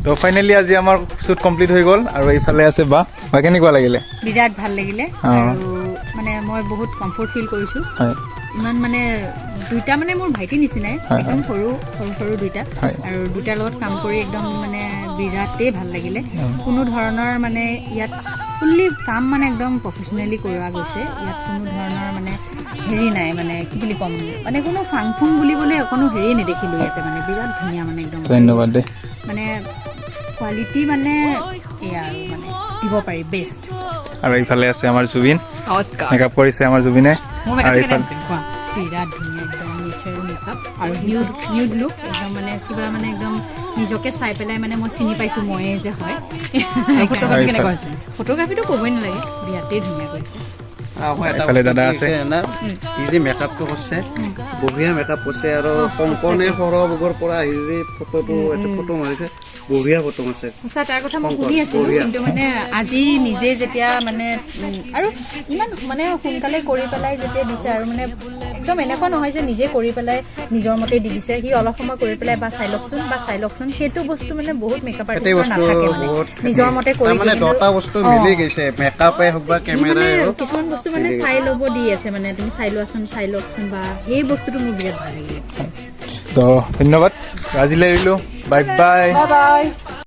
তো ফাইনালি আজি আমাৰ শ্বুট কমপ্লিট হৈ গ'ল আৰু এইফালে আছে বা কেনেকুৱা লাগিলে বিৰাট ভাল লাগিলে আৰু মানে মই বহুত কমফৰ্ট ফিল কৰিছো ইমান মানে দুইটা মানে মোৰ ভাইটি নিচিনাই একদম সৰু সৰু দুইটা আৰু দুইটাৰ লগত কাম কৰি একদম মানে বিৰাটেই ভাল লাগিলে কোনো ধৰণৰ মানে ইয়াত ফুল্লি কাম মানে একদম প্ৰফেচনেলি কৰোৱা গৈছে ইয়াত কোনো ধৰণৰ মানে হেৰি নাই মানে কি বুলি ক'ম মানে কোনো ফাংফুং বুলিবলৈ কোনো হেৰি নেদেখিলোঁ ইয়াতে মানে বিৰাট ধুনীয়া মানে একদম ধন্যবাদ দেই মানে কোৱালিটি মানে এয়া আৰু মানে দিব পাৰি বেষ্ট আৰু এইফালে আছে আমাৰ জুবিন মেকআপ কৰিছে আমাৰ জুবিনে আৰু এইফালে বিৰাট ধুনীয়া একদম নেচাৰেল মেকআপ আৰু নিউড লুক একদম মানে কিবা মানে একদম নিজকে চাই পেলাই মানে মই চিনি পাইছোঁ ময়ে যে হয় ফটোগ্ৰাফীটো ক'বই নালাগে বিৰাটেই ধুনীয়া কৰিছে এইফালে দাদা আছে ই যে মেকআপটো কৰিছে বঢ়িয়া মেকআপ কৰিছে আৰু কংকনে সৰহবোৰৰ পৰা আহি যে ফটো মাৰিছে বঢ়িয়া ফটো আছে সঁচা তাৰ কথা মই শুনি আছিলোঁ কিন্তু মানে আজি নিজে যেতিয়া মানে আৰু ইমান মানে সোনকালে কৰি পেলাই যেতিয়া দিছে আৰু মানে একদম এনেকুৱা নহয় যে নিজে কৰি পেলাই নিজৰ মতে দি দিছে সি অলপ সময় কৰি পেলাই বা চাই লওকচোন সেইটো বস্তু মানে বহুত মেকআপ আৰ্টিষ্টৰ নাথাকে মানে নিজৰ মতে কৰি মানে দুটা বস্তু মিলি গৈছে মেকআপে হওক বা কেমেৰাই হওক কিছুমান বস্তু মানে চাই ল'ব দি আছে মানে তুমি চাই লওকচোন বা সেই বস্তুটো মোৰ বিৰাট ভাল লাগিলে তো ধন্যবাদ আজিলৈ এৰিলোঁ বাই বাই